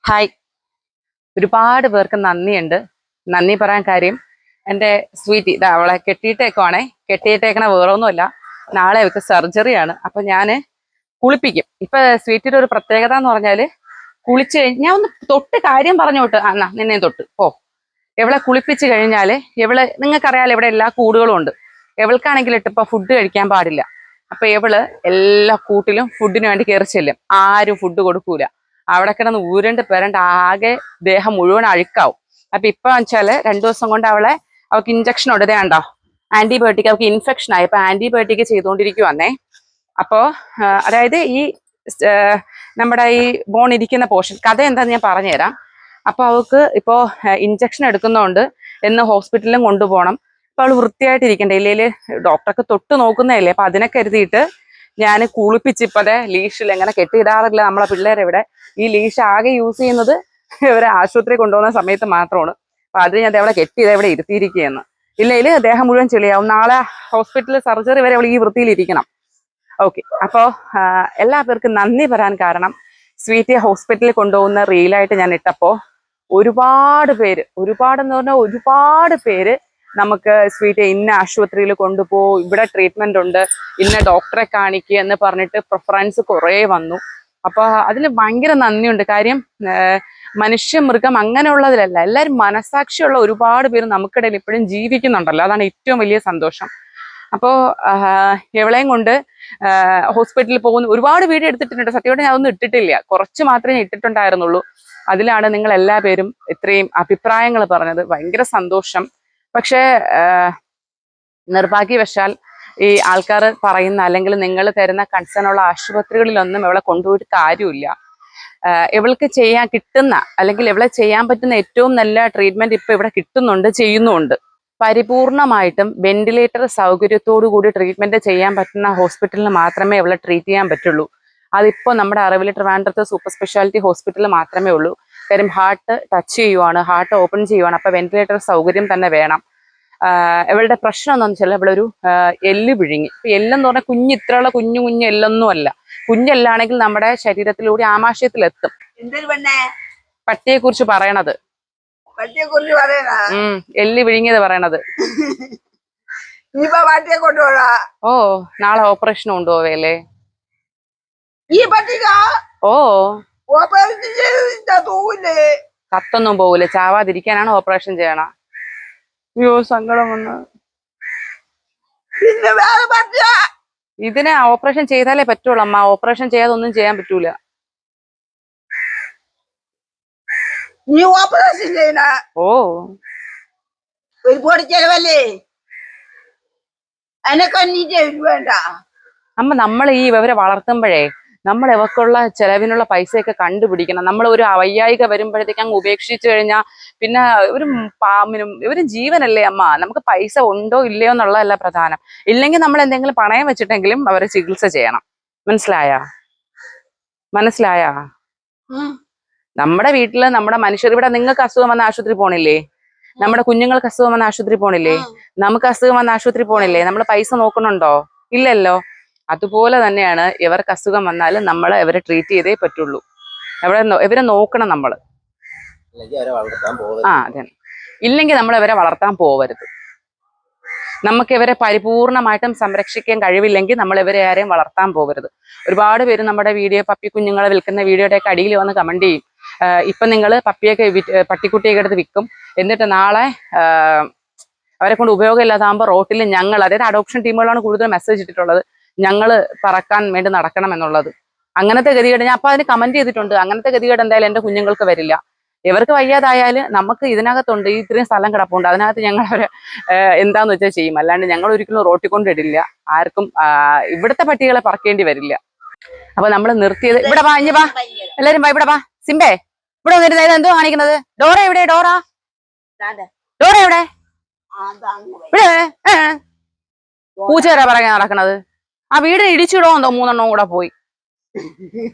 Hi. ഒരുപാട് പേർക്ക് നന്ദിയുണ്ട്. നന്ദി പറയാൻ കാര്യം എൻ്റെ സ്വീറ്റ് ഇതാ അവളെ കെട്ടിയിട്ടേക്കുവാണേ. കെട്ടിയിട്ടേക്കണ വേറൊന്നുമല്ല, നാളെ അവൾക്ക് സർജറിയാണ്. അപ്പൊ ഞാൻ കുളിപ്പിക്കും. ഇപ്പൊ സ്വീറ്റിയുടെ ഒരു പ്രത്യേകത എന്ന് പറഞ്ഞാല് കുളിച്ച് കഴിഞ്ഞ് ഞാൻ ഒന്ന് തൊട്ട് കാര്യം പറഞ്ഞോട്ട് എന്നാ നിന്നെ തൊട്ട് ഓ ഇവളെ കുളിപ്പിച്ച് കഴിഞ്ഞാല് നിങ്ങൾക്കറിയാലോ ഇവിടെ എല്ലാ കൂടുകളും ഉണ്ട്. ഇവൾക്കാണെങ്കിൽ ഇട്ടിപ്പോ ഫുഡ് കഴിക്കാൻ പാടില്ല. അപ്പൊ ഇവള് എല്ലാ കൂട്ടിലും ഫുഡിന് വേണ്ടി കയറി ചെല്ലും. ആരും ഫുഡ് കൊടുക്കൂല. അവിടെ കിടന്ന് ഊരണ്ട് പെരണ്ട് ആകെ ദേഹം മുഴുവൻ അഴുക്കാവും. അപ്പൊ ഇപ്പൊ വെച്ചാല് 2 ദിവസം കൊണ്ട് അവൾക്ക് ഇഞ്ചക്ഷൻ ഉണ്ടോ ആന്റിബയോട്ടിക്. അവൾക്ക് ഇൻഫെക്ഷൻ ആയി. ഇപ്പൊ ആന്റിബയോട്ടിക് ചെയ്തുകൊണ്ടിരിക്കുവന്നേ. അപ്പോ അതായത് ഈ നമ്മുടെ ഈ ബോൺ ഇരിക്കുന്ന പോർഷൻ കഥ എന്താന്ന് ഞാൻ പറഞ്ഞുതരാം. അപ്പൊ അവൾക്ക് ഇപ്പോ ഇഞ്ചക്ഷൻ എടുക്കുന്നതുകൊണ്ട് എന്ന് ഹോസ്പിറ്റലിലും കൊണ്ടുപോകണം. അപ്പൊ അവള് വൃത്തിയായിട്ടിരിക്കണ്ടേ, ഇല്ലേല് ഡോക്ടർക്ക് തൊട്ട് നോക്കുന്നതല്ലേ. അപ്പൊ അതിനെ കരുതിയിട്ട് ഞാൻ കുളിപ്പിച്ചിപ്പതെ ലീഷിൽ എങ്ങനെ കെട്ടിയിടാറില്ല നമ്മളെ പിള്ളേരെ. ഇവിടെ ഈ ലീഷ് ആകെ യൂസ് ചെയ്യുന്നത് ഇവരെ ആശുപത്രി കൊണ്ടുപോകുന്ന സമയത്ത് മാത്രമാണ്. അപ്പൊ അത് ഞാൻ അവിടെ കെട്ടിയത് ഇവിടെ ഇരുത്തിയിരിക്കുകയെന്ന്. ഇല്ലെങ്കിൽ ദേഹം മുഴുവൻ ചെളിയാവും. നാളെ ഹോസ്പിറ്റലിൽ സർജറി വരെ അവൾ ഈ വൃത്തിയിലിരിക്കണം. ഓക്കെ. അപ്പോ എല്ലാ പേർക്കും നന്ദി പറയാൻ കാരണം സ്വീറ്റിയെ ഹോസ്പിറ്റലിൽ കൊണ്ടുപോകുന്ന റീലായിട്ട് ഞാൻ ഇട്ടപ്പോ ഒരുപാട് പേര് നമുക്ക് സ്വീറ്റ് ഇന്ന ആശുപത്രിയിൽ കൊണ്ടുപോകും, ഇവിടെ ട്രീറ്റ്മെന്റ് ഉണ്ട്, ഇന്ന ഡോക്ടറെ കാണിക്കുക എന്ന് പറഞ്ഞിട്ട് പ്രിഫറൻസ് കുറേ വന്നു. അപ്പൊ അതിന് ഭയങ്കര നന്ദിയുണ്ട്. കാര്യം മനുഷ്യ മൃഗം അങ്ങനെയുള്ളതിലല്ല, എല്ലാവരും മനസാക്ഷിയുള്ള ഒരുപാട് പേര് നമുക്കിടയിൽ ഇപ്പോഴും ജീവിക്കുന്നുണ്ടല്ലോ. അതാണ് ഏറ്റവും വലിയ സന്തോഷം. അപ്പോ എവളെയും കൊണ്ട് ഹോസ്പിറ്റലിൽ പോകുന്ന ഒരുപാട് വീഡിയോ എടുത്തിട്ടുണ്ട്. സത്യമായിട്ട് ഞാൻ ഒന്നും ഇട്ടിട്ടില്ല, കുറച്ച് മാത്രമേ ഇട്ടിട്ടുണ്ടായിരുന്നുള്ളൂ. അതിലാണ് നിങ്ങൾ എല്ലാ പേരും ഇത്രയും അഭിപ്രായങ്ങൾ പറഞ്ഞത്. ഭയങ്കര സന്തോഷം. പക്ഷേ നിർഭാഗ്യവശാൽ ഈ ആൾക്കാർ പറയുന്ന അല്ലെങ്കിൽ നിങ്ങൾ തരുന്ന കൺസേൺ ഉള്ള ആശുപത്രികളിലൊന്നും ഇവളെ കൊണ്ടുപോയിട്ട് കാര്യമില്ല. ഇവൾക്ക് ചെയ്യാൻ കിട്ടുന്ന അല്ലെങ്കിൽ ഇവളെ ചെയ്യാൻ പറ്റുന്ന ഏറ്റവും നല്ല ട്രീറ്റ്മെന്റ് ഇപ്പൊ ഇവിടെ കിട്ടുന്നുണ്ട്, ചെയ്യുന്നുമുണ്ട്. പരിപൂർണമായിട്ടും വെന്റിലേറ്റർ സൗകര്യത്തോടു കൂടി ട്രീറ്റ്മെന്റ് ചെയ്യാൻ പറ്റുന്ന ഹോസ്പിറ്റലിന് മാത്രമേ ഇവളെ ട്രീറ്റ് ചെയ്യാൻ പറ്റുള്ളൂ. അതിപ്പോ നമ്മുടെ അറിവിൽ ട്രിവാൻഡ്രത്ത് സൂപ്പർ സ്പെഷ്യാലിറ്റി ഹോസ്പിറ്റലിൽ മാത്രമേ ഉള്ളൂ. കാര്യം ഹാർട്ട് ടച്ച് ചെയ്യുവാണ്, ഹാർട്ട് ഓപ്പൺ ചെയ്യുവാണ്. അപ്പൊ വെന്റിലേറ്റർ സൗകര്യം തന്നെ വേണം. ഇവളുടെ പ്രശ്നം എന്താണെന്ന് വെച്ചാൽ ഇവളൊരു എല്ല് വിഴുങ്ങി. ഇപ്പൊ എല്ലെന്ന് പറഞ്ഞാൽ ഇത്രയുള്ള കുഞ്ഞു എല്ലൊന്നും അല്ല. കുഞ്ഞെല്ലാണെങ്കിൽ നമ്മുടെ ശരീരത്തിലൂടെ ആമാശയത്തിലെത്തും. പട്ടിയെ കുറിച്ച് പറയണത്, എല്ല് വിഴുങ്ങിയത് പറയണത്. ഓ നാളെ ഓപ്പറേഷൻ കൊണ്ടുപോവേലേ? ഓ കത്തൊന്നും പോവൂലേ? ചാവാതിരിക്കാനാണ് ഓപ്പറേഷൻ ചെയ്യണ. അയ്യോ സങ്കടം വന്ന്. ഇതിനെ ഓപ്പറേഷൻ ചെയ്താലേ പറ്റുള്ളൂ അമ്മ. ഓപ്പറേഷൻ ചെയ്യാതെ ഒന്നും ചെയ്യാൻ പറ്റൂല. ഓ ഒരുപാട് ചെലവല്ലേ വേണ്ട അമ്മ. നമ്മൾ ഈ ഇവരെ വളർത്തുമ്പോഴേ നമ്മൾ ഇവക്കുള്ള ചെലവിനുള്ള പൈസയൊക്കെ കണ്ടുപിടിക്കണം. നമ്മൾ ഒരു വയ്യായിക വരുമ്പോഴത്തേക്ക് അങ്ങ് ഉപേക്ഷിച്ചു കഴിഞ്ഞാൽ പിന്നെ ഇവര് ജീവനല്ലേ അമ്മ. നമുക്ക് പൈസ ഉണ്ടോ ഇല്ലയോ എന്നുള്ളതല്ല പ്രധാനം. ഇല്ലെങ്കിൽ നമ്മൾ എന്തെങ്കിലും പണയം വെച്ചിട്ടെങ്കിലും അവരെ ചികിത്സ ചെയ്യണം. മനസ്സിലായാ? നമ്മുടെ വീട്ടില് നമ്മുടെ മനുഷ്യർ ഇവിടെ നിങ്ങൾക്ക് അസുഖം വന്ന ആശുപത്രി പോണില്ലേ? നമ്മുടെ കുഞ്ഞുങ്ങൾക്ക് അസുഖം വന്ന ആശുപത്രി പോണില്ലേ? നമുക്ക് അസുഖം വന്ന ആശുപത്രി പോണില്ലേ? നമ്മൾ പൈസ നോക്കണുണ്ടോ? ഇല്ലല്ലോ. അതുപോലെ തന്നെയാണ് ഇവർക്ക് അസുഖം വന്നാലും നമ്മൾ ഇവരെ ട്രീറ്റ് ചെയ്തേ പറ്റുള്ളൂ. ഇവരെ നോക്കണം നമ്മള്. അതെ. ഇല്ലെങ്കിൽ നമ്മൾ ഇവരെ വളർത്താൻ പോവരുത്. നമുക്ക് ഇവരെ പരിപൂർണമായിട്ടും സംരക്ഷിക്കാൻ കഴിവില്ലെങ്കിൽ നമ്മൾ ഇവരെ ആരെയും വളർത്താൻ പോകരുത്. ഒരുപാട് പേര് നമ്മുടെ വീഡിയോ പപ്പി കുഞ്ഞുങ്ങളെ വിൽക്കുന്ന വീഡിയോയുടെയൊക്കെ അടിയിൽ വന്ന് കമന്റ് ചെയ്യും. ഇപ്പൊ നിങ്ങൾ പട്ടിക്കുട്ടിയൊക്കെ എടുത്ത് വിൽക്കും, എന്നിട്ട് നാളെ അവരെ കൊണ്ട് ഉപയോഗമില്ലാതാകുമ്പോൾ റോട്ടിൽ ഞങ്ങൾ, അതായത് അഡോപ്ഷൻ ടീമുകളാണ് കൂടുതൽ മെസ്സേജ് ഇട്ടിട്ടുള്ളത്, ഞങ്ങള് പറക്കാൻ വേണ്ടി നടക്കണം എന്നുള്ളത്. അങ്ങനത്തെ ഗതികേട് ഞാൻ അപ്പൊ അതിന് കമന്റ് ചെയ്തിട്ടുണ്ട്. അങ്ങനത്തെ ഗതികേട് എന്തായാലും എന്റെ കുഞ്ഞുങ്ങൾക്ക് വരില്ല. ഇവർക്ക് വയ്യാതായാല് നമുക്ക് ഇതിനകത്തുണ്ട്, ഇത്രയും സ്ഥലം കിടപ്പുണ്ട്, അതിനകത്ത് ഞങ്ങൾ അവരെ എന്താന്ന് വെച്ചാൽ ചെയ്യും. അല്ലാണ്ട് ഞങ്ങൾ ഒരിക്കലും റോട്ടിൽ കൊണ്ടിടില്ല. ആർക്കും ഇവിടുത്തെ പട്ടികളെ പറക്കേണ്ടി വരില്ല. അപ്പൊ നമ്മൾ നിർത്തിയത് ഇവിടെ വാ, ഇഞ്ഞ് വാ, എല്ലാരും വാ, ഇവിടെ വാ. സിംബേ ഇവിടെ വന്നിരുന്നത് എന്തോ കാണിക്കുന്നത്? ഡോറ എവിടെ? ഡോറ എവിടെ? ഇവിടെ പൂച്ചേരാ പറയാൻ നടക്കണത്. ആ വീടിന് ഇടിച്ചിടോ എന്തോ 3 കൂടെ പോയി.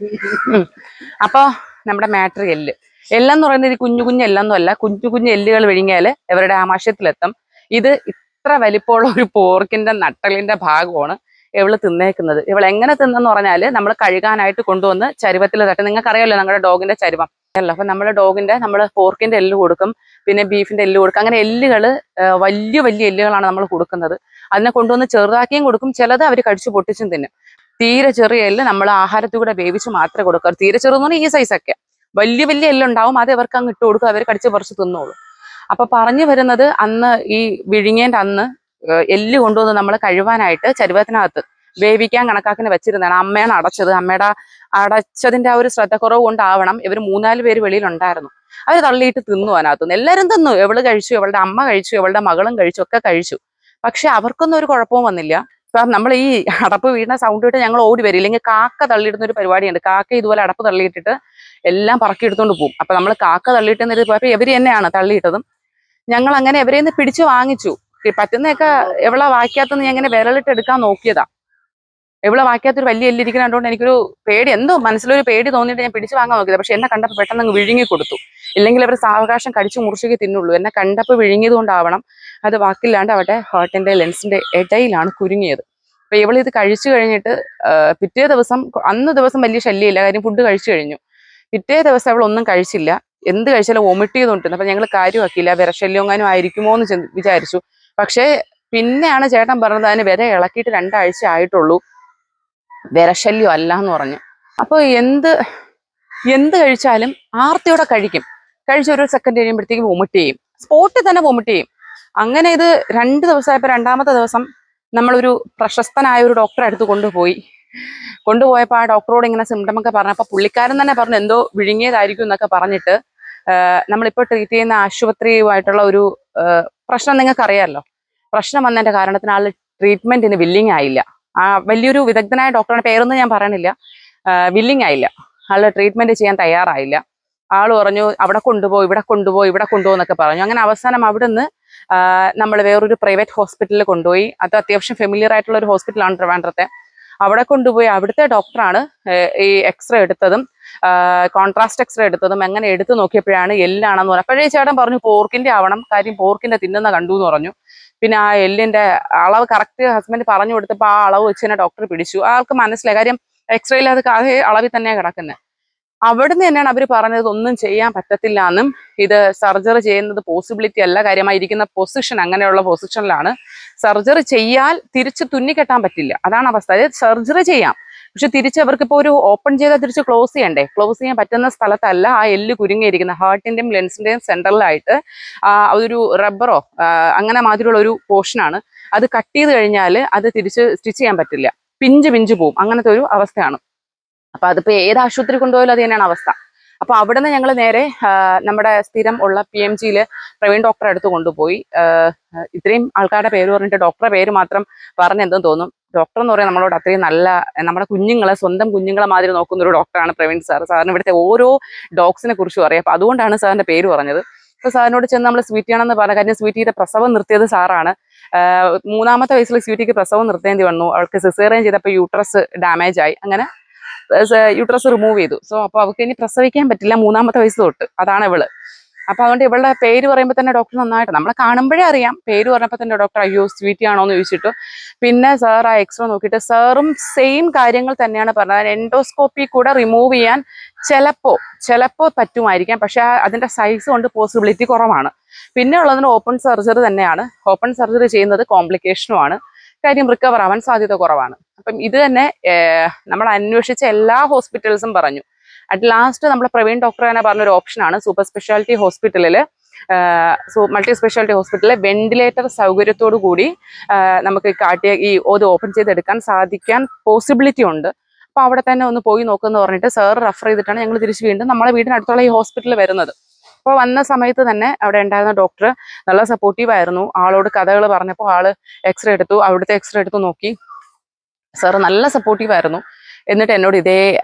അപ്പൊ നമ്മുടെ മാറ്റർ എല്ലെന്ന് പറയുന്നത് കുഞ്ഞു എല്ലൊന്നും അല്ല. കുഞ്ഞു എല്ലുകൾ വിഴുങ്ങിയാല് ഇവരുടെ ആമാശയത്തിലെത്തും. ഇത് ഇത്ര വലിപ്പമുള്ള ഒരു പോർക്കിന്റെ നട്ടലിന്റെ ഭാഗമാണ് ഇവള് തിന്നേക്കുന്നത്. ഇവൾ എങ്ങനെ തിന്നെന്ന് പറഞ്ഞാല് നമ്മൾ കഴുകാനായിട്ട് കൊണ്ടുവന്ന് ചരുവത്തിൽ തട്ടി, നിങ്ങൾക്കറിയാലോ ഞങ്ങളുടെ ഡോഗിന്റെ ചരുവം, അല്ല, അപ്പൊ നമ്മുടെ ഡോഗിന്റെ പോർക്കിന്റെ എല്ല് കൊടുക്കും, പിന്നെ ബീഫിന്റെ എല്ല് കൊടുക്കും. അങ്ങനെ എല്ലുകൾ വലിയ വലിയ എല്ലുകളാണ് നമ്മൾ കൊടുക്കുന്നത്. അതിനെ കൊണ്ടുവന്ന് ചെറുതാക്കിയും കൊടുക്കും, ചിലത് അവർ കടിച്ചു പൊട്ടിച്ചും തിന്നും. തീരെ ചെറിയ എല്ല് നമ്മൾ ആഹാരത്തിൽ കൂടെ വേവിച്ച് മാത്രമേ കൊടുക്കാറ്. തീരെ ചെറുതെന്ന് പറഞ്ഞാൽ ഈ സൈസൊക്കെ. വലിയ വലിയ എല്ലുണ്ടാവും, അത് അവർക്ക് അങ്ങ് ഇട്ട് കൊടുക്കും, അവർ കടിച്ച് പറിച്ച് തിന്നോളും. അപ്പൊ പറഞ്ഞു വരുന്നത്, അന്ന് ഈ വിഴുങ്ങേന്റെ അന്ന് എല്ല് കൊണ്ടുവന്ന് നമ്മൾ കഴുകാനായിട്ട് ചരുവത്തിനകത്ത് വേവിക്കാൻ കണക്കാക്കിന് വെച്ചിരുന്നതാണ്. അമ്മയാണ് അടച്ചത്. അമ്മയുടെ അടച്ചതിന്റെ ആ ഒരു ശ്രദ്ധക്കുറവ് കൊണ്ടാവണം, ഇവർ 3-4 പേര് വെളിയിലുണ്ടായിരുന്നു. അവർ തള്ളിയിട്ട് തിന്നു അതിനകത്തുനിന്ന്. എല്ലാവരും തിന്നു. എവള് കഴിച്ചു, അവളുടെ അമ്മ കഴിച്ചു, അവളുടെ മകളും കഴിച്ചു, ഒക്കെ കഴിച്ചു. പക്ഷെ അവർക്കൊന്നും ഒരു കുഴപ്പവും വന്നില്ല. ഇപ്പൊ നമ്മൾ ഈ അടപ്പ് വീണ സൗണ്ട് ഇട്ട് ഞങ്ങൾ ഓടി വരും. ഇല്ലെങ്കിൽ കാക്ക തള്ളിയിടുന്ന ഒരു പരിപാടിയുണ്ട്. കാക്ക ഇതുപോലെ അടപ്പ് തള്ളിയിട്ടിട്ട് എല്ലാം പറക്കി എടുത്തോണ്ട് പോകും. അപ്പൊ നമ്മൾ കാക്ക തള്ളിയിട്ടെന്നിട്ട് പോയപ്പോ ഇവര് തന്നെയാണ് തള്ളിയിട്ടതും. ഞങ്ങൾ അങ്ങനെ എവരെ നിന്ന് പിടിച്ചു വാങ്ങിച്ചു. പറ്റുന്നതൊക്കെ എവളെ വായിക്കാത്തെന്ന് ഞാൻ ഇങ്ങനെ വിരലിട്ട് എടുക്കാൻ നോക്കിയതാ. എവളെ വായിക്കാത്തൊരു വലിയ എല്ലിരിക്കുന്ന കണ്ടുകൊണ്ട് എനിക്കൊരു പേടി, എന്തോ മനസ്സിലൊരു പേടി തോന്നിയിട്ട് ഞാൻ പിടിച്ചു വാങ്ങാൻ നോക്കിയത്. പക്ഷെ എന്നെ കണ്ടപ്പോൾ പെട്ടെന്ന് അങ്ങ് വിഴുങ്ങി കൊടുത്തു. ഇല്ലെങ്കിൽ അവർ സാവകാശം കടിച്ചു മുറിച്ചൊക്കെ തിന്നുള്ളൂ. എന്നെ കണ്ടപ്പോൾ വിഴുങ്ങിയത് കൊണ്ടാവണം, അത് വാക്കില്ലാണ്ട് അവരുടെ ഹാർട്ടിന്റെ ലെൻസിന്റെ ഇടയിലാണ് കുരുങ്ങിയത്. അപ്പൊ ഇവളിത് കഴിച്ചു കഴിഞ്ഞിട്ട് പിറ്റേ ദിവസം, അന്ന് ദിവസം വലിയ ശല്യമില്ല, കാര്യം ഫുഡ് കഴിച്ചു കഴിഞ്ഞു. പിറ്റേ ദിവസം അവൾ ഒന്നും കഴിച്ചില്ല. എന്ത് കഴിച്ചാലും വൊമിറ്റ് ചെയ്തുകൊണ്ടിരുന്നു. അപ്പൊ ഞങ്ങൾ കാര്യമാക്കിയില്ല, വിരശല്യങ്ങാനും ആയിരിക്കുമോ എന്ന് വിചാരിച്ചു. പക്ഷേ പിന്നെയാണ് ചേട്ടൻ പറഞ്ഞത്, അതിന് വിര ഇളക്കിയിട്ട് 2 ആഴ്ച ആയിട്ടുള്ളൂ, വിരശല്യം അല്ല എന്ന് പറഞ്ഞു. അപ്പൊ എന്ത് കഴിച്ചാലും ആർത്തിയോടെ കഴിക്കും. കഴിച്ചൊരു സെക്കൻഡ് കഴിയുമ്പോഴത്തേക്കും വൊമിറ്റ് ചെയ്യും, സ്പോട്ടിൽ തന്നെ വൊമിറ്റ് ചെയ്യും. അങ്ങനെ ഇത് 2 ദിവസമായപ്പോൾ 2-ാമത്തെ ദിവസം നമ്മളൊരു പ്രശസ്തനായ ഒരു ഡോക്ടറെ അടുത്ത് കൊണ്ടുപോയപ്പോൾ ആ ഡോക്ടറോട് ഇങ്ങനെ സിംറ്റം ഒക്കെ പറഞ്ഞപ്പോൾ പുള്ളിക്കാരൻ തന്നെ പറഞ്ഞു എന്തോ വിഴുങ്ങിയതായിരിക്കും എന്നൊക്കെ പറഞ്ഞിട്ട്, നമ്മളിപ്പോൾ ട്രീറ്റ് ചെയ്യുന്ന ആശുപത്രിയുമായിട്ടുള്ള ഒരു പ്രശ്നം നിങ്ങൾക്ക് അറിയാമല്ലോ. പ്രശ്നം വന്നതിന്റെ കാരണത്തിന് ആൾ ട്രീറ്റ്മെന്റിന് വില്ലിങ് ആയില്ല. വലിയൊരു വിദഗ്ധനായ ഡോക്ടറുടെ പേരൊന്നും ഞാൻ പറയണില്ല. വില്ലിങ് ആയില്ല, ആള് ട്രീറ്റ്മെന്റ് ചെയ്യാൻ തയ്യാറായില്ല. ആള് പറഞ്ഞു അവിടെ കൊണ്ടുപോയി, ഇവിടെ കൊണ്ടുപോയി, ഇവിടെ കൊണ്ടുപോകും എന്നൊക്കെ പറഞ്ഞു. അങ്ങനെ അവസാനം അവിടുന്ന് നമ്മൾ വേറൊരു പ്രൈവറ്റ് ഹോസ്പിറ്റലിൽ കൊണ്ടുപോയി. അത് അത്യാവശ്യം ഫെമിലിയർ ആയിട്ടുള്ള ഒരു ഹോസ്പിറ്റലാണ് ട്രിവാൻഡ്രത്തെ. അവിടെ കൊണ്ടുപോയി അവിടുത്തെ ഡോക്ടറാണ് ഈ എക്സ്റേ എടുത്തതും കോൺട്രാസ്റ്റ് എക്സ്റേ എടുത്തതും. അങ്ങനെ എടുത്തു നോക്കിയപ്പോഴാണ് എല്ലാണെന്ന് പറഞ്ഞു. അപ്പോഴേ ചേട്ടൻ പറഞ്ഞു പോർക്കിന്റെ ആവണം, കാര്യം പോർക്കിന്റെ തിന്നുന്ന കണ്ടു എന്ന് പറഞ്ഞു. പിന്നെ ആ എല്ലിന്റെ അളവ് കറക്റ്റ് ഹസ്ബൻഡ് പറഞ്ഞു കൊടുത്തപ്പോൾ ആ അളവ് വെച്ച് തന്നെ ഡോക്ടർ പിടിച്ചു. ആൾക്ക് മനസ്സിലായി, കാര്യം എക്സ്റേയിൽ അത് അതേ അളവിൽ തന്നെയാണ് കിടക്കുന്നത്. അവിടുന്ന് തന്നെയാണ് അവർ പറഞ്ഞത് ഒന്നും ചെയ്യാൻ പറ്റത്തില്ല എന്നും, ഇത് സർജറി ചെയ്യുന്നത് പോസിബിലിറ്റി അല്ല, കാര്യമായിരിക്കുന്ന പൊസിഷൻ അങ്ങനെയുള്ള പൊസിഷനിലാണ്. സർജറി ചെയ്യാൽ തിരിച്ച് തുന്നിക്കെട്ടാൻ പറ്റില്ല, അതാണ് അവസ്ഥ. അതായത് സർജറി ചെയ്യാം, പക്ഷെ തിരിച്ച് അവർക്കിപ്പോൾ ഒരു ഓപ്പൺ ചെയ്താൽ തിരിച്ച് ക്ലോസ് ചെയ്യണ്ടേ. ക്ലോസ് ചെയ്യാൻ പറ്റുന്ന സ്ഥലത്തല്ല ആ എല്ല് കുരുങ്ങിയിരിക്കുന്നത്. ഹാർട്ടിന്റെയും ലെൻസിന്റെയും സെൻട്രലായിട്ട് ഒരു റബ്ബറോ അങ്ങനെ മാതിരിയുള്ള ഒരു പോർഷനാണ്. അത് കട്ട് ചെയ്ത് കഴിഞ്ഞാൽ അത് തിരിച്ച് സ്റ്റിച്ച് ചെയ്യാൻ പറ്റില്ല, പിഞ്ച് പോവും, അങ്ങനത്തെ ഒരു അവസ്ഥയാണ്. അപ്പൊ അതിപ്പോ ഏത് ആശുപത്രി കൊണ്ടുപോയാലും അത് തന്നെയാണ് അവസ്ഥ. അപ്പൊ അവിടുന്ന് ഞങ്ങൾ നേരെ നമ്മുടെ സ്ഥിരം ഉള്ള PMG പ്രവീൺ ഡോക്ടറെ അടുത്ത് കൊണ്ടുപോയി. ഇത്രയും ആൾക്കാരുടെ പേര് പറഞ്ഞിട്ട് ഡോക്ടറെ പേര് മാത്രം പറഞ്ഞെന്തെന്ന് തോന്നും. ഡോക്ടർ എന്ന് പറയാൻ നമ്മളോട് അത്രയും നല്ല, നമ്മുടെ കുഞ്ഞുങ്ങളെ സ്വന്തം കുഞ്ഞുങ്ങളെ മാതിരി നോക്കുന്ന ഒരു ഡോക്ടറാണ് പ്രവീൺ സാർ. സാറിന് ഇവിടുത്തെ ഓരോ ഡോഗ്സിനെ കുറിച്ചും അറിയാം. അപ്പൊ അതുകൊണ്ടാണ് സാറിന്റെ പേര് പറഞ്ഞത്. അപ്പൊ സാറിനോട് ചെന്ന് നമ്മൾ സ്വീറ്റിയാണെന്ന് പറഞ്ഞ കാര്യം, സ്വീറ്റിയുടെ പ്രസവം നിർത്തിയത് സാറാണ്. 3-ാമത്തെ വയസ്സിൽ സ്വീറ്റിക്ക് പ്രസവം നിർത്തേണ്ടി വന്നു. അവൾക്ക് സിസേറിയൻ ചെയ്തപ്പോൾ യൂട്രസ് ഡാമേജ് ആയി. അങ്ങനെ യൂട്രസ് റിമൂവ് ചെയ്തു. സോ അപ്പൊ അവൾക്ക് ഇനി പ്രസവിക്കാൻ പറ്റില്ല 3-ാമത്തെ വയസ്സ് തൊട്ട്. അതാണ് ഇവള്. അപ്പൊ അതുകൊണ്ട് ഇവളുടെ പേര് പറയുമ്പോൾ തന്നെ ഡോക്ടർ നന്നായിട്ട് നമ്മളെ കാണുമ്പോഴേ അറിയാം. പേര് പറഞ്ഞപ്പോൾ തന്നെ ഡോക്ടർ അയ്യോ സ്വീറ്റി ആണോ എന്ന് ചോദിച്ചിട്ടു. പിന്നെ സാർ ആ എക്സ്റേ നോക്കിയിട്ട് സാറും സെയിം കാര്യങ്ങൾ തന്നെയാണ് പറഞ്ഞത്. എൻഡോസ്കോപ്പി കൂടെ റിമൂവ് ചെയ്യാൻ ചിലപ്പോ പറ്റുമായിരിക്കാം, പക്ഷെ അതിന്റെ സൈസ് കൊണ്ട് പോസിബിലിറ്റി കുറവാണ്. പിന്നെ ഉള്ളതിന് ഓപ്പൺ സർജറി തന്നെയാണ്. ഓപ്പൺ സർജറി ചെയ്യുന്നത് കോംപ്ലിക്കേഷനുമാണ്, കാര്യം റിക്കവർ ആവാൻ സാധ്യത കുറവാണ്. അപ്പം ഇത് തന്നെ നമ്മൾ അന്വേഷിച്ച എല്ലാ ഹോസ്പിറ്റൽസും പറഞ്ഞു. അറ്റ് ലാസ്റ്റ് നമ്മുടെ പ്രവീൺ ഡോക്ടർ തന്നെ പറഞ്ഞൊരു ഓപ്ഷനാണ് സൂപ്പർ സ്പെഷ്യാലിറ്റി ഹോസ്പിറ്റലിൽ, മൾട്ടി സ്പെഷ്യാലിറ്റി ഹോസ്പിറ്റലിലെ വെന്റിലേറ്റർ സൗകര്യത്തോടു കൂടി നമുക്ക് കാട്ടിയ ഇത് ഓപ്പൺ ചെയ്തെടുക്കാൻ സാധിക്കാൻ പോസിബിലിറ്റി ഉണ്ട്. അപ്പൊ അവിടെ തന്നെ ഒന്ന് പോയി നോക്കുമെന്ന് പറഞ്ഞിട്ട് സാർ റെഫർ ചെയ്തിട്ടാണ് ഞങ്ങൾ തിരിച്ച് വീണ്ടും നമ്മളെ വീടിനടുത്തുള്ള ഈ ഹോസ്പിറ്റലിൽ വരുന്നത്. അപ്പോൾ വന്ന സമയത്ത് തന്നെ അവിടെ ഉണ്ടായിരുന്ന ഡോക്ടർ നല്ല സപ്പോർട്ടീവ് ആയിരുന്നു. ആളോട് കഥകൾ പറഞ്ഞപ്പോൾ ആള് എക്സ്റേ എടുത്തു, അവിടുത്തെ എക്സ്റേ എടുത്ത് നോക്കി. സാറ് നല്ല സപ്പോർട്ടീവ് ആയിരുന്നു. എന്നിട്ട് എന്നോട്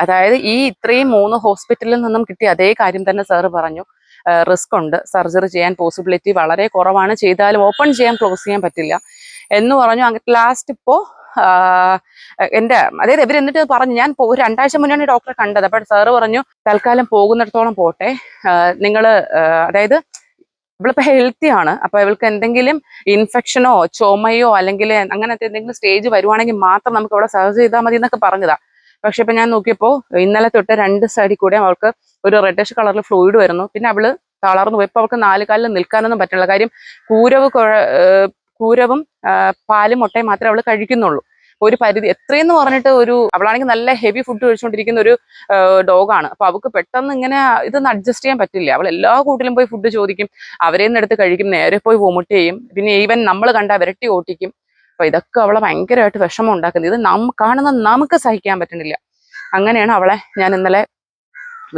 അതായത് ഈ ഇത്രയും 3 ഹോസ്പിറ്റലിൽ നിന്നും കിട്ടിയ അതേ കാര്യം തന്നെ സാറ് പറഞ്ഞു. റിസ്ക് ഉണ്ട്, സർജറി ചെയ്യാൻ പോസിബിലിറ്റി വളരെ കുറവാണ്, ചെയ്താലും ഓപ്പൺ ചെയ്യാൻ ക്ലോസ് ചെയ്യാൻ പറ്റില്ല എന്ന് പറഞ്ഞു. അങ്ങനെ ലാസ്റ്റ് ഇപ്പോൾ അതായത് ഇവർ എന്നിട്ട് പറഞ്ഞു, ഞാൻ ഒരു 2 ആഴ്ച മുന്നാണ് ഡോക്ടറെ കണ്ടത്. അപ്പോൾ സാറ് പറഞ്ഞു തൽക്കാലം പോകുന്നിടത്തോളം പോട്ടെ, നിങ്ങൾ അതായത് ഇവളിപ്പോൾ ഹെൽത്തി ആണ്. അപ്പൊ ഇവൾക്ക് എന്തെങ്കിലും ഇൻഫെക്ഷനോ ചുമയോ അല്ലെങ്കിൽ അങ്ങനത്തെ എന്തെങ്കിലും സ്റ്റേജ് വരുവാണെങ്കിൽ മാത്രം നമുക്ക് ഇവിടെ സർജറി ചെയ്താൽ മതി എന്നൊക്കെ പറഞ്ഞതാ. പക്ഷെ ഇപ്പൊ ഞാൻ നോക്കിയപ്പോ ഇന്നലെ തൊട്ട് 2 സൈഡിൽ കൂടെ അവൾക്ക് ഒരു റെഡിഷ് കളറിൽ ഫ്ലൂയിഡ് വരുന്നു. പിന്നെ അവള് തളർന്നു പോയി. ഇപ്പൊ അവൾക്ക് 4 കാലിൽ നിൽക്കാനൊന്നും പറ്റില്ല. കാര്യം കൂരവും പാലും മുട്ടയും മാത്രമേ അവള് കഴിക്കുന്നുള്ളൂ. ഒരു പരിധി എത്രയെന്ന് പറഞ്ഞിട്ട് അവളാണെങ്കിൽ നല്ല ഹെവി ഫുഡ് കഴിച്ചുകൊണ്ടിരിക്കുന്ന ഒരു ഡോഗാണ്. അപ്പൊ അവൾക്ക് പെട്ടെന്ന് ഇങ്ങനെ ഇതൊന്നും അഡ്ജസ്റ്റ് ചെയ്യാൻ പറ്റില്ല. അവൾ എല്ലാ കൂട്ടിലും പോയി ഫുഡ് ചോദിക്കും, അവരെ നിന്ന് എടുത്ത് കഴിക്കും, നേരെ പോയി വൊമിറ്റ് ചെയ്യും, പിന്നെ ഈവൻ നമ്മൾ കണ്ടാൽ വിരട്ടി ഓട്ടിക്കും. അപ്പൊ ഇതൊക്കെ അവളെ ഭയങ്കരമായിട്ട് വിഷമം ഉണ്ടാക്കുന്നത്. ഇത് കാണുന്ന നമുക്ക് സഹിക്കാൻ പറ്റുന്നില്ല. അങ്ങനെയാണ് അവളെ ഞാൻ ഇന്നലെ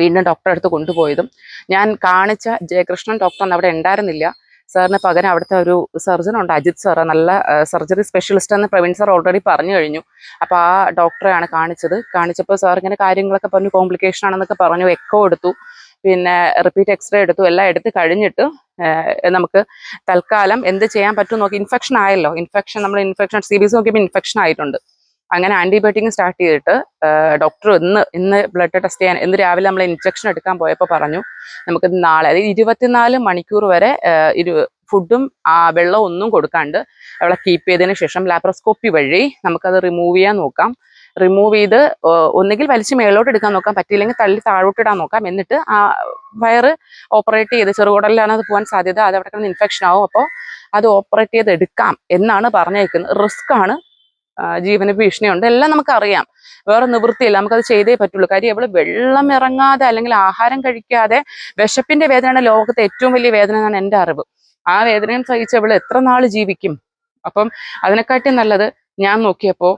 വീണ്ടും ഡോക്ടറെ അടുത്ത് കൊണ്ടുപോയതും. ഞാൻ കാണിച്ച ജയകൃഷ്ണൻ ഡോക്ടർ അവിടെ ഉണ്ടായിരുന്നില്ല. സാറിന് പകരം അവിടുത്തെ ഒരു സർജൻ ഉണ്ട്, അജിത് സാറ്, നല്ല സർജറി സ്പെഷ്യലിസ്റ്റ് എന്ന് പ്രവീൺ സാർ ഓൾറെഡി പറഞ്ഞു കഴിഞ്ഞു. അപ്പോൾ ആ ഡോക്ടറെയാണ് കാണിച്ചപ്പോൾ സാർ ഇങ്ങനെ കാര്യങ്ങളൊക്കെ പറഞ്ഞു, കോംപ്ലിക്കേഷൻ ആണെന്നൊക്കെ പറഞ്ഞു. എക്കോ എടുത്തു, പിന്നെ റിപ്പീറ്റ് എക്സ്റേ എടുത്തു. എല്ലാം എടുത്ത് കഴിഞ്ഞിട്ട് നമുക്ക് തൽക്കാലം എന്ത് ചെയ്യാൻ പറ്റും നോക്കി. ഇൻഫെക്ഷൻ ആയല്ലോ, ഇൻഫെക്ഷൻ CBC നോക്കിയപ്പോൾ ഇൻഫെക്ഷൻ ആയിട്ടുണ്ട്. അങ്ങനെ ആന്റിബയോട്ടിക് സ്റ്റാർട്ട് ചെയ്തിട്ട് ഡോക്ടർ ഇന്ന് ബ്ലഡ് ടെസ്റ്റ് ചെയ്യാൻ, ഇന്ന് രാവിലെ നമ്മൾ ഇൻജെക്ഷൻ എടുക്കാൻ പോയപ്പോൾ പറഞ്ഞു നമുക്ക് നാളെ, അതായത് 24 മണിക്കൂർ വരെ ഫുഡും വെള്ളവും ഒന്നും കൊടുക്കാണ്ട് അവളെ കീപ്പ് ചെയ്തതിന് ശേഷം ലാപ്രോസ്കോപ്പി വഴി നമുക്കത് റിമൂവ് ചെയ്യാൻ നോക്കാം. റിമൂവ് ചെയ്ത് ഒന്നുകിൽ വലിച്ച് മേലോട്ട് എടുക്കാൻ നോക്കാം, പറ്റിയില്ലെങ്കിൽ തള്ളി താഴോട്ടിടാൻ നോക്കാം. എന്നിട്ട് ആ വയറ് ഓപ്പറേറ്റ് ചെയ്ത്, ചെറുകുടലിലാണ് അത് പോകാൻ സാധ്യത, അത് അവിടെ കിടന്ന് ഇൻഫെക്ഷൻ ആവും. അപ്പോൾ അത് ഓപ്പറേറ്റ് ചെയ്ത് എടുക്കാം എന്നാണ് പറഞ്ഞേക്കുന്നത്. റിസ്ക് ആണ്, ജീവന ഭീഷണിയുണ്ട്, എല്ലാം നമുക്കറിയാം. വേറെ നിവൃത്തിയില്ല, നമുക്കത് ചെയ്തേ പറ്റുള്ളൂ. കാര്യം അവള് വെള്ളം ഇറങ്ങാതെ അല്ലെങ്കിൽ ആഹാരം കഴിക്കാതെ, വിശപ്പിന്റെ വേദനയാണ് ലോകത്തെ ഏറ്റവും വലിയ വേദന എന്നാണ് എൻ്റെ അറിവ്. ആ വേദനയും സഹിച്ച് അവള് എത്ര നാൾ ജീവിക്കും? അപ്പം അതിനെക്കാട്ടി നല്ലത് ഞാൻ നോക്കിയപ്പോ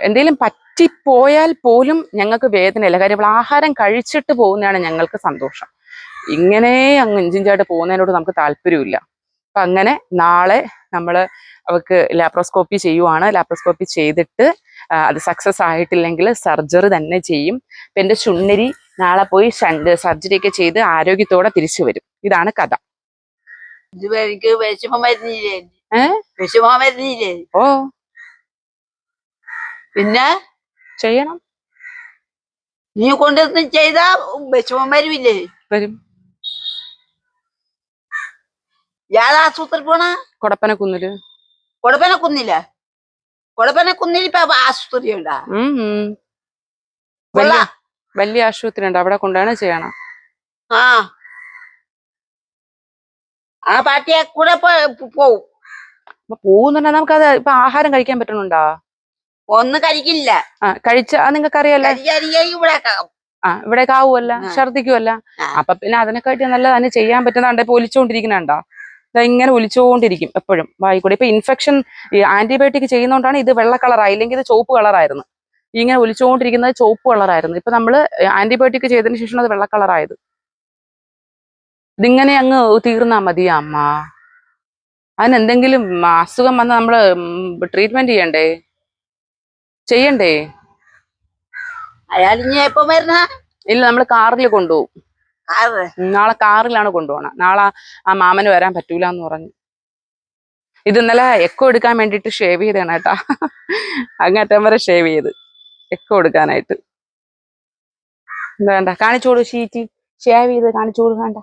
എന്തെങ്കിലും പറ്റിപ്പോയാൽ പോലും ഞങ്ങൾക്ക് വേദനയില്ല. കാര്യം അവൾ ആഹാരം കഴിച്ചിട്ട് പോകുന്നതാണ് ഞങ്ങൾക്ക് സന്തോഷം. ഇങ്ങനെ അങ്ങ് ഇഞ്ചിഞ്ചായിട്ട് പോകുന്നതിനോട് നമുക്ക് താല്പര്യമില്ല. അപ്പൊ അങ്ങനെ നാളെ അവൾക്ക് ലാപ്രോസ്കോപ്പി ചെയ്യുവാണ്. ലാപ്രോസ്കോപ്പി ചെയ്തിട്ട് അത് സക്സസ് ആയിട്ടില്ലെങ്കിൽ സർജറി തന്നെ ചെയ്യും. ഇപ്പൊ എൻ്റെ ചുണ്ണരി നാളെ പോയി സർജറി ഒക്കെ ചെയ്ത് ആരോഗ്യത്തോടെ തിരിച്ചു വരും. ഇതാണ് കഥ. ഓ പിന്നെ ചെയ്യണം. നീ കൊണ്ടുവന്ന് ചെയ്താ വിഷമം വരുമില്ലേ? വരും. ഏതാ ആശുപത്രി പോണ? കൊടപ്പനക്കുന്നില്. കൊടപ്പനക്കുന്നിൽ ഇപ്പൊ ആശുപത്രി ഉണ്ടാ? വലിയ ആശുപത്രി ഉണ്ട്, അവിടെ കൊണ്ടാണ് ചെയ്യണം. ആ പാർട്ടിയെ കൂടെ പോവും. പോകുന്നുണ്ടാ? നമുക്കത് ഇപ്പൊ ആഹാരം കഴിക്കാൻ പറ്റുന്നുണ്ടോ? ഒന്നും കഴിക്കില്ല. കഴിച്ച നിങ്ങൾക്ക് അറിയാലോ, ഇവിടേക്ക് ആവുമല്ല, ഛർദിക്കുമല്ല. അപ്പൊ പിന്നെ അതിനെക്കാട്ടി നല്ല തന്നെ ചെയ്യാൻ പറ്റുന്നുണ്ട്. ഇപ്പൊ ഒലിച്ചുകൊണ്ടിരിക്കുന്നുണ്ടോ? ഇങ്ങനെ ഒലിച്ചുകൊണ്ടിരിക്കും എപ്പോഴും വായിക്കൂടെ. ഇപ്പൊ ഇൻഫെക്ഷൻ ആന്റിബയോട്ടിക് ചെയ്യുന്നോണ്ടാണ് ഇത് വെള്ള കളറായി, ഇല്ലെങ്കിൽ ഇത് ചുവപ്പ് കളറായിരുന്നു. ഇങ്ങനെ ഒലിച്ചുകൊണ്ടിരിക്കുന്നത് ചുവപ്പ് കളറായിരുന്നു. ഇപ്പൊ നമ്മള് ആന്റിബയോട്ടിക് ചെയ്തതിന് ശേഷം അത് വെള്ള കളറായത്. ഇതിങ്ങനെ അങ്ങ് തീർന്നാ മതിയാ അമ്മ? അതിനെന്തെങ്കിലും അസുഖം വന്ന് നമ്മള് ട്രീറ്റ്മെന്റ് ചെയ്യണ്ടേ? അയാൾ ഇനി എപ്പോ വരുന്ന? ഇല്ല, നമ്മള് കാറിൽ കൊണ്ടുപോകും. നാളെ കാറിലാണ് കൊണ്ടുപോകണം. നാളെ ആ മാമന് വരാൻ പറ്റൂല എന്ന് പറഞ്ഞു. ഇത് ഇന്നലെ എക്കോ എടുക്കാൻ വേണ്ടിയിട്ട് ഷേവ് ചെയ്തതാണ് കേട്ടാ. അങ്ങറ്റം വരെ ഷേവ് ചെയ്ത് എക്കോ എടുക്കാനായിട്ട്. വേണ്ട, കാണിച്ചോളൂ, ഷീറ്റ് ഷേവ് ചെയ്ത് കാണിച്ചോളൂ. വേണ്ട.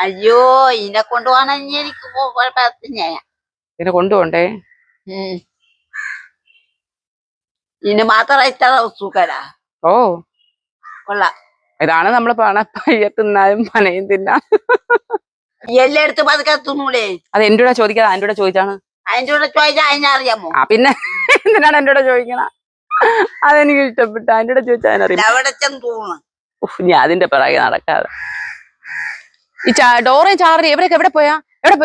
അയ്യോ, ഇതിനെ കൊണ്ടുപോകണ എനിക്ക് ഇതിനെ കൊണ്ടുപോണ്ടേ? ഇതിന് മാത്രമായിട്ടാ സുഖരാ. ഓ കൊള്ളാം. ഇതാണ് നമ്മള് പയ്യെ തിന്നാലും പനയും തിന്നാ. എല്ലായിടത്തും പതുക്കെ തിന്നൂടെ? അത് എന്റെ കൂടെ ചോദിക്കാതെ അതിന്റെ കൂടെ ചോദിച്ചാണ്. അതിന്റെ കൂടെ ചോദിച്ചാൽ അതിനറിയാമോ? പിന്നെ എന്തിനാണ് എന്റെ കൂടെ ചോദിക്കണ? അതെനിക്ക് ഇഷ്ടപ്പെട്ടു. അതിന്റെ കൂടെ ചോദിച്ചാൽ അതിനറിയാം. അവിടെ ചെന്ന് തോന്നുന്നു. ഞാൻ അതിന്റെ പിറകെ നടക്കാതെ. ഈ ഡോറയും ചാറി എവിടെയൊക്കെ എവിടെ പോയാ? എവിടെ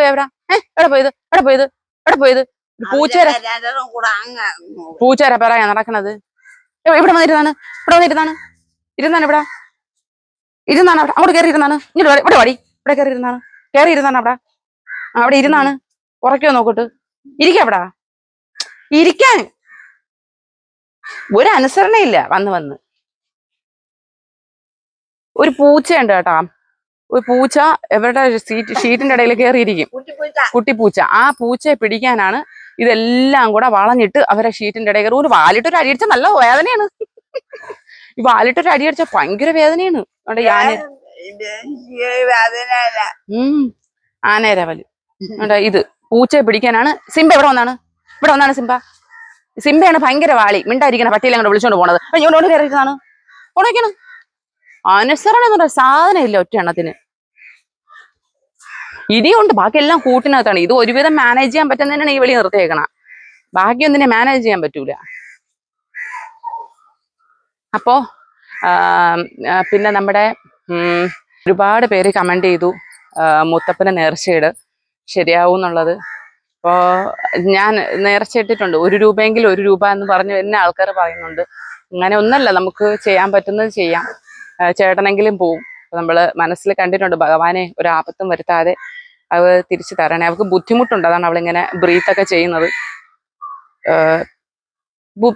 പോയത്? പൂച്ചേര പിറകെ നടക്കണത്. ഇവിടെ വന്നിരുന്നാണ് അങ്ങോട്ട് കയറി ഇരുന്നാണ്. ഇവിടെ വാടി, ഇവിടെ കയറി ഇരുന്നാണ് അവിടെ ഇരുന്നാണ്. ഉറക്കോ നോക്കട്ട്. ഇരിക്കവിടാ, ഇരിക്കാൻ ഒരു അനുസരണയില്ല. വന്ന് ഒരു പൂച്ചയുണ്ട് കേട്ടാ. ഒരു പൂച്ച എവരുടെ ഷീറ്റിന്റെ ഇടയിൽ കയറിയിരിക്കും, കുട്ടിപ്പൂച്ച. ആ പൂച്ചയെ പിടിക്കാനാണ് ഇതെല്ലാം കൂടെ വളഞ്ഞിട്ട് അവരെ ഷീറ്റിന്റെ ഇടയിൽ കയറി. ഒരു വാലിട്ടൊരു അടിയടിച്ച നല്ല വേദനയാണ്. ഈ വാലിട്ടൊരു അടിയടിച്ച ഭയങ്കര വേദനയാണ്. ആനേരവല് ഇത് പൂച്ചയെ പിടിക്കാനാണ്. സിംബ ഇവിടെ വന്നാണ് സിംബ. സിംബയാണ് ഭയങ്കര വാളി, മിണ്ടായിരിക്കണം, പട്ടിയിൽ അങ്ങോട്ട് വിളിച്ചോണ്ട് പോണത്. ഇങ്ങോട്ട് കയറിയിട്ടാണ് ഉണയ്ക്കണം. അനുസരണ എന്ന് പറഞ്ഞ സാധനം ഇല്ല ഒറ്റ എണ്ണത്തിന്. ഇനിയുണ്ട്, ബാക്കിയെല്ലാം കൂട്ടിനകത്താണ്. ഇത് ഒരുവിധം മാനേജ് ചെയ്യാൻ പറ്റുന്നതന്നെയാണ് ഈ വെളി നിർത്തിയേക്കണം. ബാക്കി ഒന്നിനെ മാനേജ് ചെയ്യാൻ പറ്റൂല. അപ്പോ പിന്നെ നമ്മുടെ ഒരുപാട് പേര് കമന്റ് ചെയ്തു മുത്തപ്പന് നേർച്ചയിട് ശരിയാവും എന്നുള്ളത്. അപ്പോ ഞാൻ നേർച്ച ഇട്ടിട്ടുണ്ട്. 1 രൂപയെങ്കിൽ 1 രൂപ എന്ന് പറഞ്ഞ് എന്നെ ആൾക്കാർ പറയുന്നുണ്ട്. അങ്ങനെ ഒന്നല്ല, നമുക്ക് ചെയ്യാൻ പറ്റുന്നത് ചെയ്യാം. ചേട്ടനെങ്കിലും പോവും. നമ്മള് മനസ്സിൽ കണ്ടിട്ടുണ്ട്, ഭഗവാനെ ഒരു ആപത്തും വരുത്താതെ അത് തിരിച്ചു തരണേ. അവൾക്ക് ബുദ്ധിമുട്ടുണ്ട്, അതാണ് അവളിങ്ങനെ ബ്രീത്തൊക്കെ ചെയ്യുന്നത്.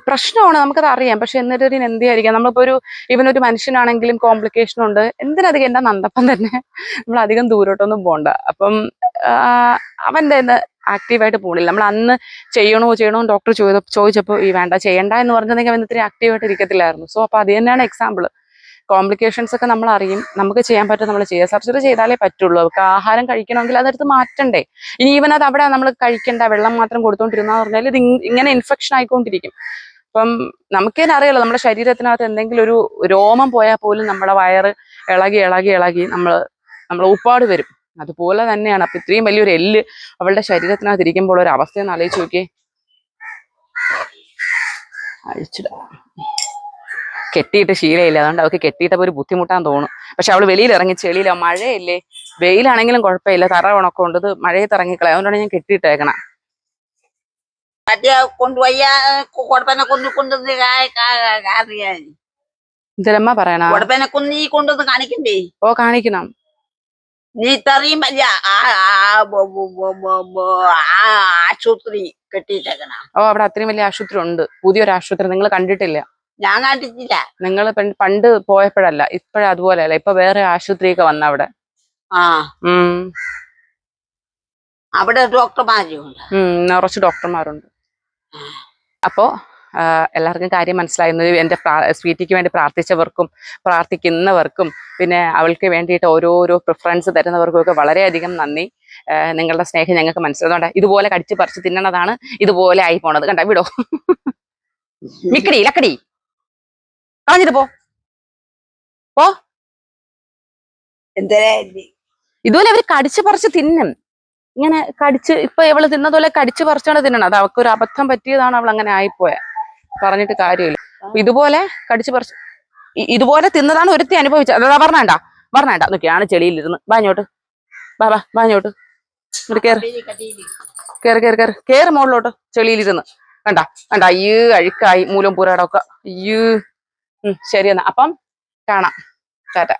പ്രശ്നമാണ്, നമുക്കത് അറിയാം. പക്ഷെ എന്നിട്ട് എന്തിയായിരിക്കാം, നമ്മളിപ്പോ ഇവനൊരു മനുഷ്യനാണെങ്കിലും കോംപ്ലിക്കേഷൻ ഉണ്ട്. എന്തിനധികം എന്റെ നന്ദപ്പൻ തന്നെ നമ്മൾ അധികം ദൂരോട്ടൊന്നും പോണ്ട. അപ്പം അവന്റെ ആക്റ്റീവായിട്ട് പോണില്ല. നമ്മൾ അന്ന് ചെയ്യണോ ഡോക്ടർ ചോദിച്ചപ്പോൾ ഈ വേണ്ട ചെയ്യണ്ട എന്ന് പറഞ്ഞിട്ടുണ്ടെങ്കിൽ അവൻ ഇത്തിരി ആക്റ്റീവായിട്ട് ഇരിക്കത്തില്ലായിരുന്നു. സോ അപ്പൊ അത് തന്നെയാണ് എക്സാമ്പിൾ. കോംപ്ലിക്കേഷൻസ് ഒക്കെ നമ്മൾ അറിയും, നമുക്ക് ചെയ്യാൻ പറ്റും, നമ്മൾ ചെയ്യുക. സർജറി ചെയ്താലേ പറ്റുള്ളൂ. അവർക്ക് ആഹാരം കഴിക്കണമെങ്കിൽ അതെടുത്ത് മാറ്റണ്ടേ. ഇനി ഈവൻ അത് അവിടെ നമ്മൾ കഴിക്കേണ്ട, വെള്ളം മാത്രം കൊടുത്തോണ്ടിരുന്ന പറഞ്ഞാൽ ഇത് ഇങ്ങനെ ഇൻഫെക്ഷൻ ആയിക്കൊണ്ടിരിക്കും. അപ്പം നമുക്കേന്നെ അറിയാലോ, നമ്മുടെ ശരീരത്തിനകത്ത് എന്തെങ്കിലും ഒരു രോമം പോയാൽ പോലും നമ്മുടെ വയറ് ഇളകി നമ്മൾ ഉപ്പാട് വരും. അതുപോലെ തന്നെയാണ്. അപ്പൊ ഇത്രയും വലിയൊരു എല്ല് അവളുടെ ശരീരത്തിനകത്ത് ഇരിക്കുമ്പോൾ ഒരു അവസ്ഥയെന്ന് ആലോചിച്ച് നോക്കിയേ. അഴിച്ചിടാം. കെട്ടിയിട്ട് ശീലയില്ല, അതുകൊണ്ട് അവൾക്ക് കെട്ടിയിട്ടപ്പോൾ ഒരു ബുദ്ധിമുട്ടാന്ന് തോന്നും. പക്ഷെ അവള് വെളിയിൽ ഇറങ്ങി, ചെളിയില്ല, മഴയല്ലേ, വെയിലാണെങ്കിലും കുഴപ്പമില്ല, തറ ഉണക്കമുണ്ട്, ഇത് മഴയത്ത് ഇറങ്ങിക്കളയാം. അതുകൊണ്ടാണ് ഞാൻ കെട്ടിയിട്ടേക്കണം. ഇതമ്മ പറയണ കൊണ്ടൊന്ന് കാണിക്കണ്ടേ? ഓ കാണിക്കണം. നീ ഇത്രയും വലിയ ആശുപത്രി കെട്ടിയിട്ടേക്കണ? ഓ അവിടെ അത്രയും വലിയ ആശുപത്രി ഉണ്ട്, പുതിയൊരു ആശുപത്രി. നിങ്ങൾ കണ്ടിട്ടില്ല? ഞാൻ കണ്ടിട്ടില്ല. നിങ്ങൾ പണ്ട് പോയപ്പോഴല്ല, ഇപ്പഴ അതുപോലെയല്ല. ഇപ്പൊ വേറെ ആശുപത്രിയൊക്കെ വന്ന അവിടെ. അവിടെ ഡോക്ടർമാരുണ്ട്. കുറച്ച് ഡോക്ടർമാരുണ്ട്. അപ്പോ എല്ലാവർക്കും കാര്യം മനസ്സിലായിരുന്നു. എന്റെ സ്വീറ്റിക്ക് വേണ്ടി പ്രാർത്ഥിച്ചവർക്കും പ്രാർത്ഥിക്കുന്നവർക്കും പിന്നെ അവൾക്ക് വേണ്ടിയിട്ട് ഓരോരോ പ്രിഫറൻസ് തരുന്നവർക്കും ഒക്കെ വളരെയധികം നന്ദി. നിങ്ങളുടെ സ്നേഹം ഞങ്ങൾക്ക് മനസ്സിലായതുകൊണ്ട് ഇതുപോലെ കടിച്ച് പറിച്ച് തിന്നണതാണ് ഇതുപോലെ ആയി പോണത്. കണ്ട വിടോ, മിക്കടി ലക്കടി കളഞ്ഞിട്ട് പോ. ഇതുപോലെ അവര് കടിച്ച് പറിച്ച് തിന്നും. ഇങ്ങനെ കടിച്ച്, ഇപ്പൊ ഇവള് തിന്നതുപോലെ കടിച്ച് പറിച്ചാണ് തിന്നണം. അത് അവൾക്കൊരു അബദ്ധം പറ്റിയതാണ്, അവൾ അങ്ങനെ ആയിപ്പോയ. പറഞ്ഞിട്ട് കാര്യമില്ല. ഇതുപോലെ കടിച്ച് പറിച്ച് ഇതുപോലെ തിന്നതാണ് ഒരുത്തി അനുഭവിച്ചത്. അതാ പറഞ്ഞേണ്ട നോക്കിയാണ് ചെളിയിലിരുന്ന്. ബാഞ്ഞോട്ട് ബാഞ്ഞോട്ട് കേറ് മുകളിലോട്ട്. ചെളിയിലിരുന്ന് കണ്ട അയ്യ് അഴുക്കായി മൂലം പൂരടൊക്കെ. അയ്യ് ശരി എന്നാ, അപ്പം കാണാം. ടാറ്റ.